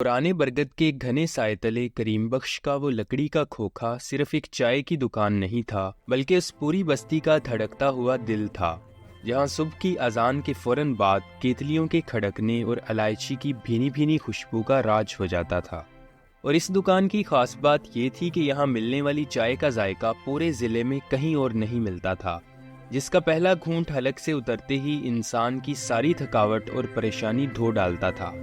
पुराने बरगद के घने साए तले करीम बख्श का वो लकड़ी का खोखा सिर्फ एक चाय की दुकान नहीं था, बल्कि उस पूरी बस्ती का धड़कता हुआ दिल था, जहाँ सुबह की अजान के फौरन बाद केतलियों के खड़कने और इलायची की भीनी भीनी खुशबू का राज हो जाता था। और इस दुकान की खास बात ये थी कि यहाँ मिलने वाली चाय का जायका पूरे ज़िले में कहीं और नहीं मिलता था, जिसका पहला घूंट हलक से उतरते ही इंसान की सारी थकावट और परेशानी धो डालता था।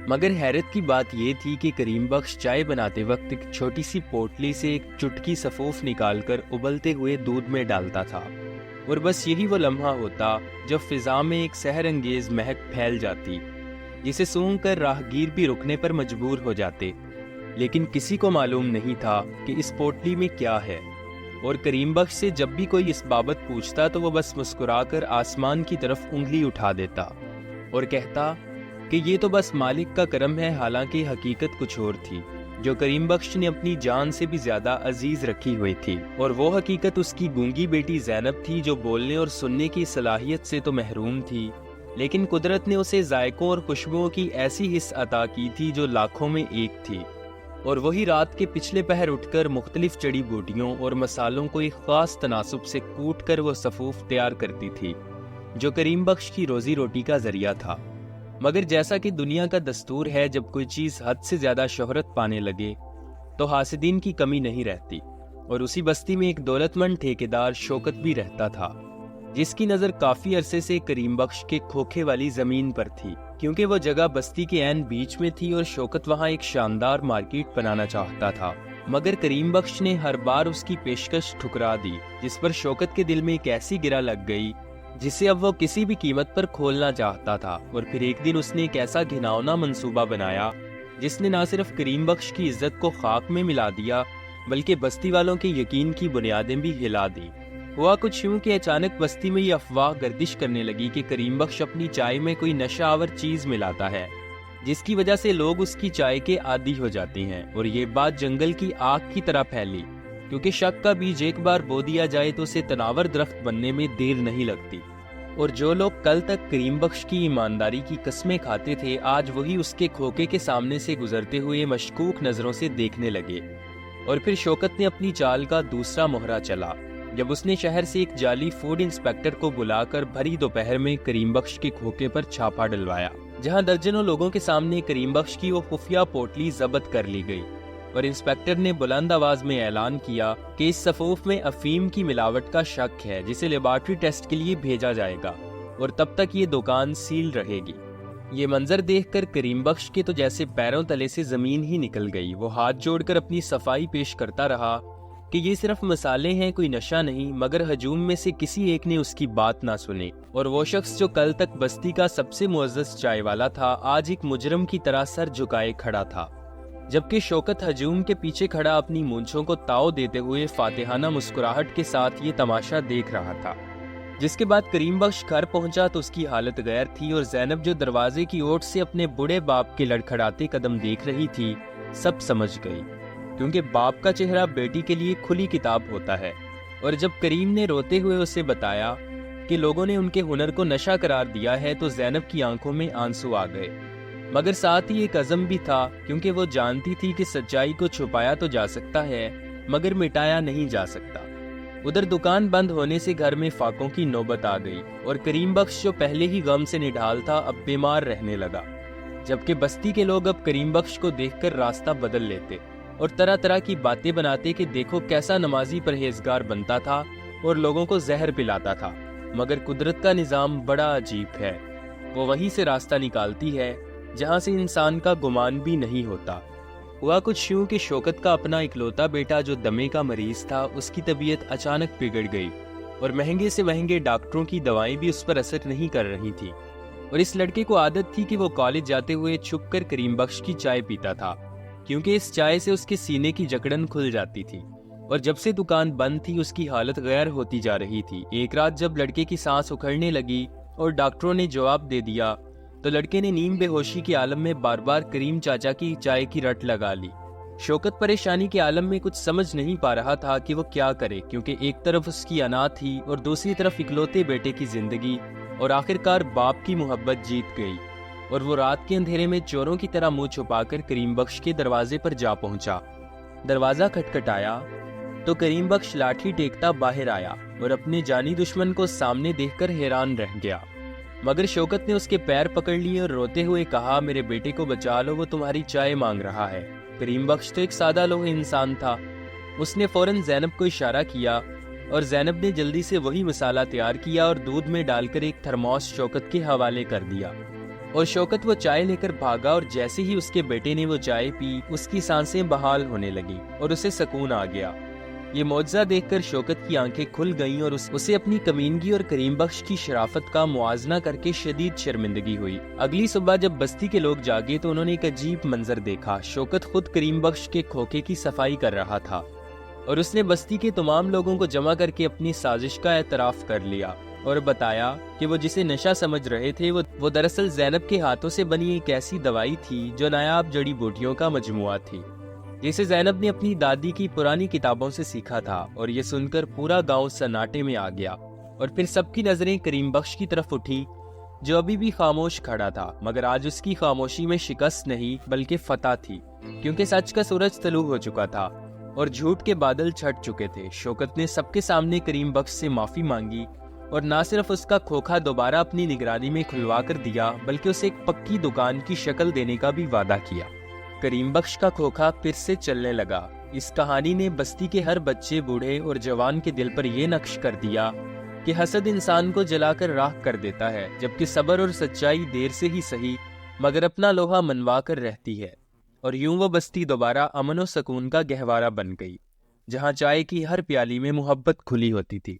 मगर हैरत की बात ये थी कि करीम बख्श चाय बनाते वक्त एक छोटी सी पोटली से एक चुटकी सफूफ निकालकर उबलते हुए दूध में डालता था, और बस यही वो लम्हा होता जब फिजा में एक सहर अंगेज महक फैल जाती, जिसे सूंघ कर राहगीर भी रुकने पर मजबूर हो जाते। लेकिन किसी को मालूम नहीं था कि इस पोटली में क्या है, और करीम बख्श से जब भी कोई इस बाबत पूछता तो वो बस मुस्कुराकर आसमान की तरफ उंगली उठा देता और कहता कि ये तो बस मालिक का करम है। हालांकि हकीकत कुछ और थी, जो करीम बख्श ने अपनी जान से भी ज्यादा अजीज रखी हुई थी, और वो हकीकत उसकी गूंगी बेटी ज़ैनब थी, जो बोलने और सुनने की सलाहियत से तो महरूम थी, लेकिन कुदरत ने उसे जायकों और खुशबुओं की ऐसी हिस्स अता की थी जो लाखों में एक थी। और वही रात के पिछले पहर उठकर मुख्तलिफ जड़ी बूटियों और मसालों को एक खास तनासुब से कूट कर वो सफूफ तैयार करती थी, जो करीम बख्श की रोजी रोटी का जरिया था। मगर जैसा कि दुनिया का दस्तूर है, जब कोई चीज़ हद से ज़्यादा शोहरत पाने लगे तो हासिदीन की कमी नहीं रहती, और उसी बस्ती में एक दौलतमंद ठेकेदार शौकत भी रहता था, जिसकी नज़र काफ़ी अरसे से करीम बख्श के खोखे वाली ज़मीन पर थी, क्योंकि वो जगह बस्ती के ऐन बीच में थी और शौकत वहाँ एक शानदार मार्केट बनाना चाहता था। मगर करीम बख्श ने हर बार उसकी पेशकश ठुकरा दी, जिस पर शौकत के दिल में एक ऐसी गिरा लग गई जिसे अब वो किसी भी कीमत पर खोलना चाहता था। और फिर एक दिन उसने एक ऐसा घिनौना मंसूबा बनाया जिसने न सिर्फ करीम बख्श की इज्जत को खाक में मिला दिया, बल्कि बस्ती वालों के यकीन की बुनियादें भी हिला दी। हुआ कुछ यूं कि अचानक बस्ती में ये अफवाह गर्दिश करने लगी कि करीम बख्श अपनी चाय में कोई नशा आवर चीज मिलाता है, जिसकी वजह से लोग उसकी चाय के आदी हो जाते हैं। और ये बात जंगल की आग की तरह फैली, क्योंकि शक का बीज एक बार बो दिया जाए तो उसे तनावर दरख्त बनने में देर नहीं लगती। और जो लोग कल तक करीम बख्श की ईमानदारी की कस्में खाते थे, आज वही उसके खोखे के सामने से गुजरते हुए मशकूक नजरों से देखने लगे। और फिर शौकत ने अपनी चाल का दूसरा मोहरा चला, जब उसने शहर से एक जाली फूड इंस्पेक्टर को बुलाकर भरी दोपहर में करीम बख्श के खोखे पर छापा डलवाया, जहां दर्जनों लोगों के सामने करीम बख्श की वो खुफिया पोटली जब्त कर ली गई। और इंस्पेक्टर ने बुलंद आवाज में ऐलान किया कि इस सफूफ में अफीम की मिलावट का शक है, जिसे लेबॉर्टरी टेस्ट के लिए भेजा जाएगा, और तब तक ये दुकान सील रहेगी। ये मंजर देखकर करीम बख्श के तो जैसे पैरों तले से जमीन ही निकल गई। वो हाथ जोड़कर अपनी सफाई पेश करता रहा कि ये सिर्फ मसाले हैं, कोई नशा नहीं। मगर हजूम में से किसी एक ने उसकी बात ना सुनी, और वो शख्स जो कल तक बस्ती का सबसे मुअज़्ज़ज़ चाय वाला था, आज एक मुजरम की तरह सर झुकाए खड़ा था। जबकि शौकत हजूम के पीछे खड़ा अपनी मूंछों को ताव देते हुए फातिहाना मुस्कुराहट के साथ ये तमाशा देख रहा था। जिसके बाद करीम बख्श घर पहुंचा तो उसकी हालत गैर थी, और ज़ैनब जो दरवाजे की ओट से अपने बूढ़े बाप के लड़खड़ाते कदम देख रही थी, सब समझ गई, क्योंकि बाप का चेहरा बेटी के लिए खुली किताब होता है। और जब करीम ने रोते हुए उसे बताया कि लोगों ने उनके हुनर को नशा करार दिया है, तो ज़ैनब की आंखों में आंसू आ गए। मगर साथ ही एक अज़म भी था, क्योंकि वो जानती थी कि सच्चाई को छुपाया तो जा सकता है, मगर मिटाया नहीं जा सकता। उधर दुकान बंद होने से घर में फाकों की नौबत आ गई, और करीम बख्श जो पहले ही गम से निढाल था, अब बीमार रहने लगा। जबकि बस्ती के लोग अब करीम बख्श को देखकर रास्ता बदल लेते और तरह तरह की बातें बनाते कि देखो कैसा नमाजी परहेजगार बनता था और लोगों को जहर पिलाता था। मगर कुदरत का निज़ाम बड़ा अजीब है, वो वहीं से रास्ता निकालती है जहां से इंसान का गुमान भी नहीं होता। हुआ कुछ यूं कि शौकत का अपना इकलौता बेटा जो दमे का मरीज था, उसकी तबीयत अचानक बिगड़ गई, और महंगे से महंगे डॉक्टरों की दवाएं भी उस पर असर नहीं कर रही थी। और इस लड़के को आदत थी कि वो कॉलेज जाते हुए छुपकर करीम बख्श की चाय पीता था, क्योंकि इस चाय से उसके सीने की जकड़न खुल जाती थी। और जब से दुकान बंद थी, उसकी हालत गैर होती जा रही थी। एक रात जब लड़के की सांस उखड़ने लगी और डॉक्टरों ने जवाब दे दिया, तो लड़के ने नीम बेहोशी के आलम में बार बार करीम चाचा की चाय की रट लगा ली। शौकत परेशानी के आलम में कुछ समझ नहीं पा रहा था कि वो क्या करे, क्योंकि एक तरफ उसकी अना थी और दूसरी तरफ इकलौते बेटे की जिंदगी, और आखिरकार बाप की मोहब्बत जीत गई। اور وہ رات کے اندھیرے میں چوروں کی طرح منہ چھپا کر کریم بخش کے دروازے پر جا پہنچا۔ دروازہ کھٹکھٹایا تو کریم بخش لاٹھی ٹیکتا باہر آیا اور اپنے جانی دشمن کو سامنے دیکھ کر حیران رہ گیا، مگر شوکت نے اس کے پیر پکڑ لیے اور روتے ہوئے کہا، میرے بیٹے کو بچا لو، وہ تمہاری چائے مانگ رہا ہے۔ کریم بخش تو ایک سادہ لوح انسان تھا، اس نے فوراً زینب کو اشارہ کیا اور زینب نے جلدی سے وہی مسالہ تیار کیا اور دودھ میں ڈال کر ایک تھرموس شوکت کے حوالے کر دیا، اور شوکت وہ چائے لے کر بھاگا، اور جیسے ہی اس کے بیٹے نے وہ چائے پی اس کی سانسیں بحال ہونے لگی اور اسے سکون آ گیا۔ یہ معجزہ دیکھ کر شوکت کی آنکھیں کھل گئیں اور اسے اپنی کمینگی اور کریم بخش کی شرافت کا موازنہ کر کے شدید شرمندگی ہوئی۔ اگلی صبح جب بستی کے لوگ جاگے تو انہوں نے ایک عجیب منظر دیکھا۔ شوکت خود کریم بخش کے کھوکے کی صفائی کر رہا تھا اور اس نے بستی کے تمام لوگوں کو جمع کر کے اپنی سازش کا اعتراف کر لیا اور بتایا کہ وہ جسے نشہ سمجھ رہے تھے وہ دراصل زینب کے ہاتھوں سے بنی ایک ایسی دوائی تھی جو نایاب جڑی بوٹیوں کا مجموعہ تھی، جسے زینب نے اپنی دادی کی پرانی کتابوں سے سیکھا تھا۔ اور یہ سن کر پورا گاؤں سناٹے میں آ گیا اور پھر سب کی نظریں کریم بخش کی طرف اٹھی جو ابھی بھی خاموش کھڑا تھا، مگر آج اس کی خاموشی میں شکست نہیں بلکہ فتح تھی، کیونکہ سچ کا سورج طلوع ہو چکا تھا اور جھوٹ کے بادل چھٹ چکے تھے۔ شوکت نے سب کے سامنے کریم بخش سے معافی مانگی اور نہ صرف اس کا کھوکھا دوبارہ اپنی نگرانی میں کھلوا کر دیا بلکہ اسے ایک پکی دکان کی شکل دینے کا بھی وعدہ کیا۔ کریم بخش کا کھوکھا پھر سے چلنے لگا۔ اس کہانی نے بستی کے ہر بچے، بوڑھے اور جوان کے دل پر یہ نقش کر دیا کہ حسد انسان کو جلا کر راکھ کر دیتا ہے، جبکہ صبر اور سچائی دیر سے ہی صحیح مگر اپنا لوہا منوا کر رہتی ہے۔ اور یوں وہ بستی دوبارہ امن و سکون کا گہوارہ بن گئی، جہاں چائے کی ہر پیالی میں محبت کھلی ہوتی تھی۔